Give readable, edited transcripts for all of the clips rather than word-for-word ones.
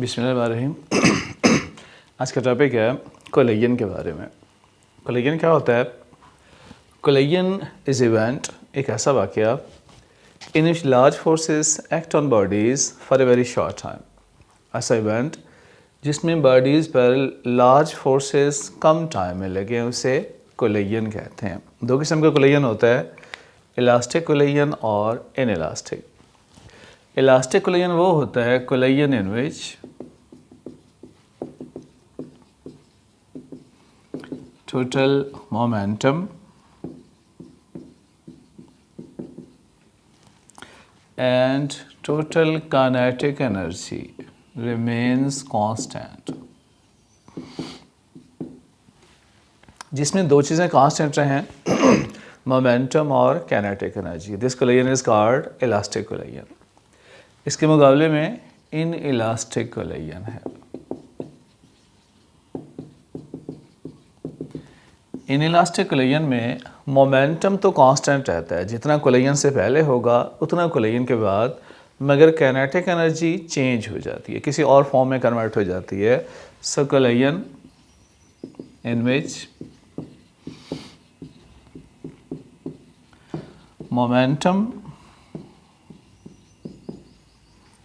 बिस्मिल्लाहिर्रहमानिर्रहीम। आज का टॉपिक है कोलिजन के बारे में। कोलिजन क्या होता है? कोलिजन इज़ इवेंट, एक ऐसा वाक़या in which large forces act on bodies for a very short time. ऐसा इवेंट जिसमें बॉडीज़ पर लार्ज फोर्सेस कम टाइम में लगे, उसे कोलिजन कहते हैं। दो किस्म का कोलिजन होता है, इलास्टिक कोलिजन और इनइलास्टिक। इलास्टिक कोलिजन वो होता है collision in which total momentum and total kinetic energy remains constant, जिसमें दो चीज़ें कांस्टेंट रहें, मोमेंटम और kinetic energy. This collision is called elastic collision. इसके मुकाबले में इन इलास्टिक कोलिजन है। इन इलास्टिक कोलिजन में मोमेंटम तो कांस्टेंट रहता है, जितना कोलिजन से पहले होगा उतना कोलिजन के बाद, मगर काइनेटिक एनर्जी चेंज हो जाती है, किसी और फॉर्म में कन्वर्ट हो जाती है। So collision in which momentum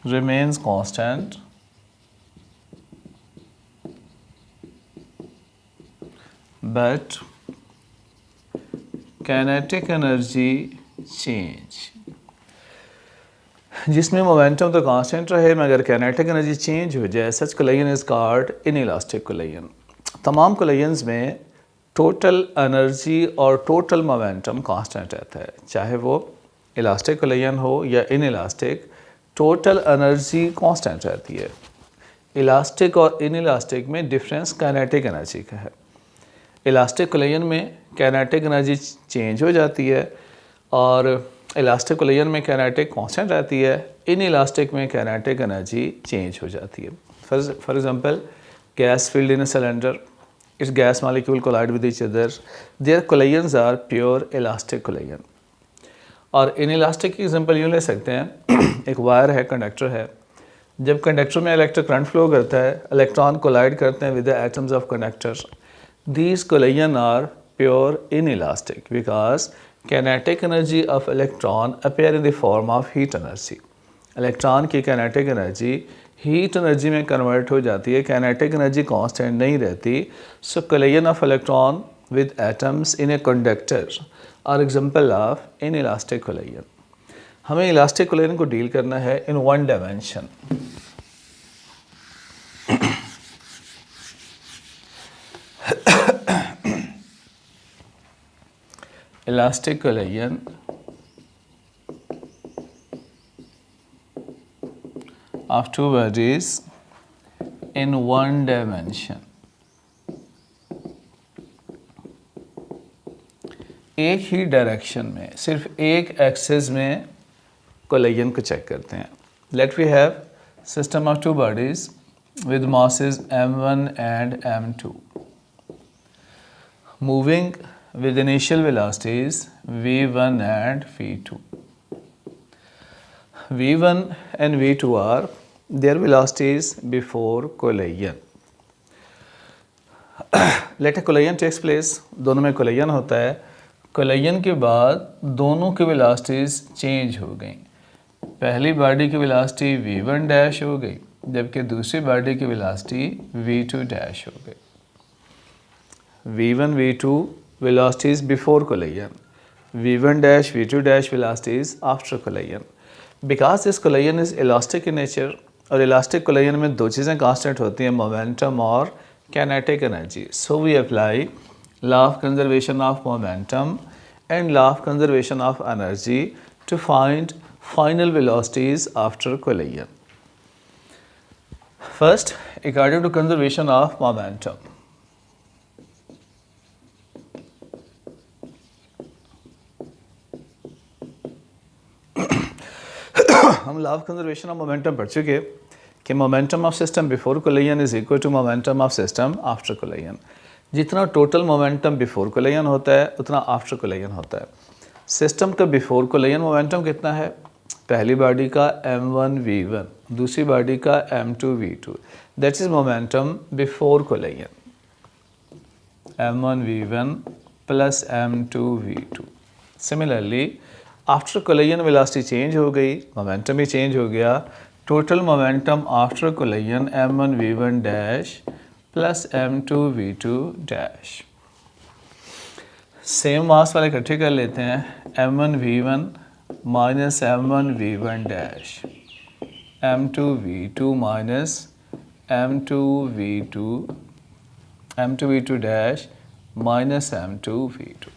remains constant but kinetic energy change, जिसमें मोमेंटम तो कांस्टेंट रहे मगर काइनेटिक एनर्जी चेंज हो जाए, such collision is called inelastic collision. तमाम कोलिजन्स में टोटल एनर्जी और टोटल मोमेंटम कांस्टेंट रहता है, चाहे वो इलास्टिक कोलिजन हो या इनइलास्टिक, टोटल एनर्जी कांस्टेंट रहती है। इलास्टिक और इनइलास्टिक में डिफरेंस काइनेटिक एनर्जी का है। इलास्टिक कोलिजन में काइनेटिक एनर्जी चेंज हो जाती है और इलास्टिक कोलिजन में काइनेटिक कांस्टेंट रहती है। इनइलास्टिक में काइनेटिक एनर्जी चेंज हो जाती है। For example, gas field in a cylinder, it's gas molecule collide with each other, their collisions are pure elastic collision. और इनइलास्टिक की एग्जांपल यूँ ले सकते हैं, एक वायर है, कंडक्टर है, जब कंडक्टर में इलेक्ट्रिक करंट फ्लो करता है, इलेक्ट्रॉन कोलाइड करते हैं with the atoms of conductor. These collision are pure inelastic because kinetic energy of electron appear in the form of heat energy. Electron की kinetic energy heat energy में convert हो जाती है, kinetic energy constant नहीं रहती। So collision of electron with atoms in a conductor are example of inelastic collision. हमें elastic collision को deal करना है in one dimension. Elastic collision of two bodies in one dimension। एक ही direction में, सिर्फ एक एक्सिस में कोलिजन को चेक करते हैं। Let we have system of two bodies with masses m1 and m2 moving with initial velocities v1 and v2। v1 and v2 are their velocities before collision. Let a collision takes place, दोनों में collision होता है। Collision के बाद दोनों की velocities change हो गई। पहली बॉडी की वेलोसिटी v1 डैश हो गई, जबकि दूसरी बॉडी की वेलोसिटी v2 डैश हो गई। v1 v2 velocities before collision, v1 dash v2 dash velocities after collision. Because this collision is elastic in nature, और इलास्टिक कोलिजन में दो चीज़ें कांस्टेंट होती हैं, मोमेंटम और kinetic energy. So we apply law of conservation of momentum and law of conservation of energy to find final velocities after collision. First, according to conservation of momentum, हम law of conservation of momentum पढ़ चुके कि momentum of system before collision is equal to momentum of system after collision। जितना total momentum before collision होता है उतना after collision होता है। सिस्टम का बिफोर कोलिजन मोमेंटम कितना है? पहली बॉडी का m1v1, दूसरी बॉडी का m2v2, that is momentum before collision, m1v1 plus m2v2। Similarly after collision velocity change हो गई, मोमेंटम भी चेंज हो गया। Total momentum after collision m1v1 dash plus m2v2 dash. Same mass वाले इकट्ठे कर लेते हैं, m1v1 minus m1v1 dash, m2v2 minus m2v2 dash minus m2v2।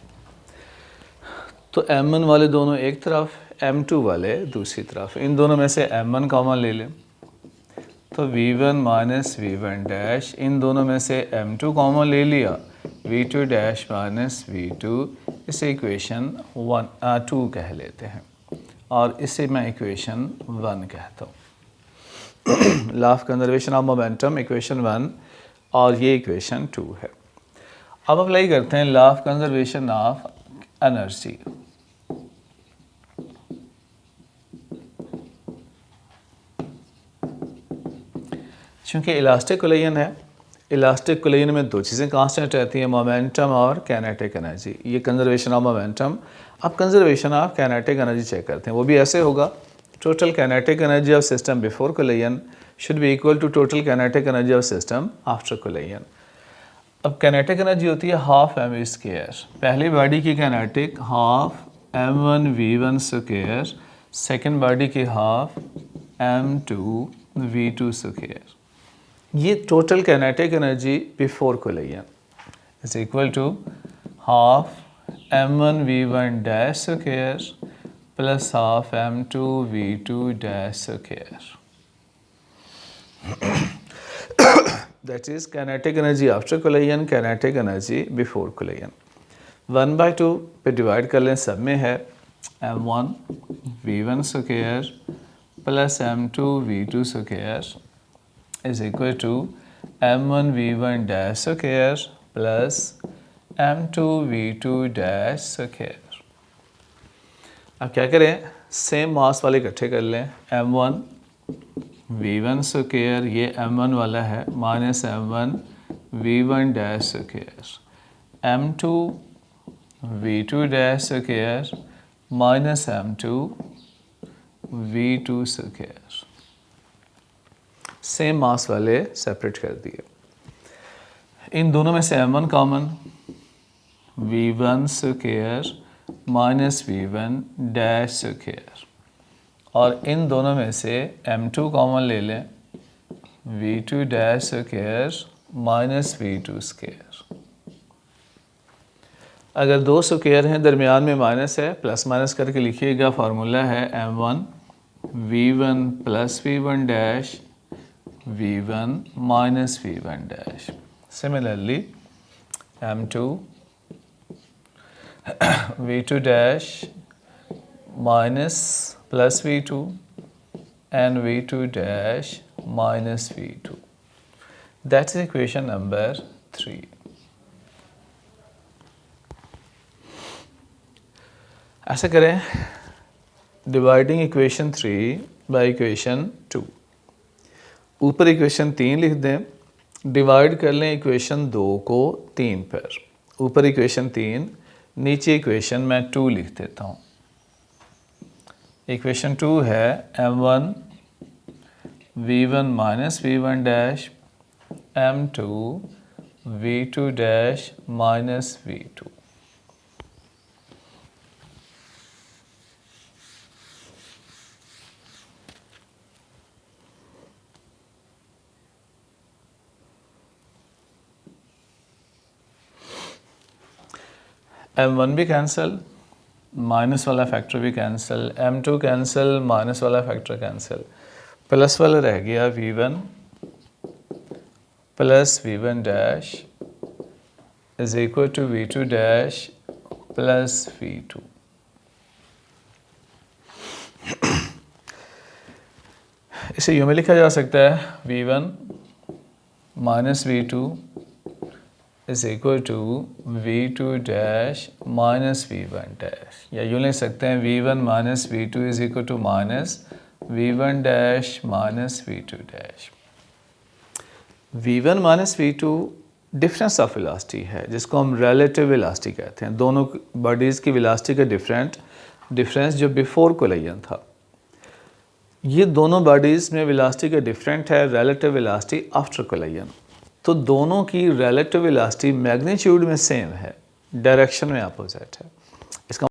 तो m1 वाले दोनों एक तरफ, m2 वाले दूसरी तरफ, इन दोनों में से m1 कॉमन ले लें तो v1 माइनस v1 डैश, इन दोनों में से m2 कॉमन ले लिया, v2 डैश माइनस v2, इसे इक्वेशन 2 कह लेते हैं और इसे मैं इक्वेशन 1 कहता हूँ। Law of conservation of momentum equation 1 और ये इक्वेशन 2 है। अब अप्लाई करते हैं law of conservation of energy. चूँकि इलास्टिक कोलिजन है, इलास्टिक कोलिजन में दो चीज़ें कांस्टेंट रहती हैं, मोमेंटम और काइनेटिक एनर्जी। ये कंजर्वेशन ऑफ मोमेंटम। अब conservation of kinetic energy check करते हैं, वो भी ऐसे होगा, total kinetic energy of system before collision should be equal to total kinetic energy of system after collision. अब काइनेटिक एनर्जी होती है हाफ m स्क्वायर, पहली बॉडी की kinetic half m1v1 square, second body की हाफ m2v2 स्क्वायर। ये total kinetic energy before collision is equal to half m1v1 dash square plus half m2v2 dash square. That is kinetic energy after collision, kinetic energy before collision. 1/2 पे divide कर लें, सब में है m1v1 square plus m2v2 square is equal to m1v1 dash square plus m2v2 dash square। अब क्या करें, same mass वाले इकट्ठे कर लें, m1v1 स्क्वायर ये m1 वाला है minus m1v1 dash square, m2v2 dash square minus m2v2 square. Same mass वाले सेपरेट कर दिए। इन दोनों में से m1 common, v1 square minus v1 dash square, और इन दोनों में से m2 कॉमन ले लें, v2 dash square minus v2 square. अगर दो स्क्वायर हैं दरमियान में माइनस है, प्लस माइनस करके लिखिएगा, फार्मूला है m1 v1 plus v1 dash v1 minus v1 dash। Similarly, m2 v2 dash minus plus v2 and v2 dash minus v2। That's equation number 3। ऐसा करें, डिवाइडिंग इक्वेशन 3 बाई इक्वेशन 2। ऊपर equation 3 लिख दें, divide कर लें equation 2 को 3 पर। ऊपर इक्वेशन 3, नीचे इक्वेशन मैं 2 लिख देता हूँ। इक्वेशन 2 है m1 v1 minus v1 dash m2 v2 dash minus v2। m1 भी कैंसिल, माइनस वाला फैक्टर भी कैंसिल, m2 कैंसिल, माइनस वाला फैक्टर कैंसिल, प्लस वाला रह गया v1 plus v1 dash is equal to v2 dash plus v2। इसे यूँ में लिखा जा सकता है v1 minus v2 is equal to v2 dash minus v1 dash, या यूँ लिख सकते हैं v1 minus v2 is equal to minus v1 dash minus v2 dash. v1 minus v2 difference of velocity है जिसको हम रिलेटिव वेलोसिटी कहते हैं। दोनों बॉडीज़ की वेलोसिटी का डिफरेंस जो बिफोर कोलिजन था, ये दोनों बॉडीज़ में वेलोसिटी का डिफरेंट है रिलेटिव वेलोसिटी आफ्टर कोलिजन। तो दोनों की रिलेटिव वेलोसिटी मैग्नीट्यूड में सेम है, डायरेक्शन में अपोजिट है।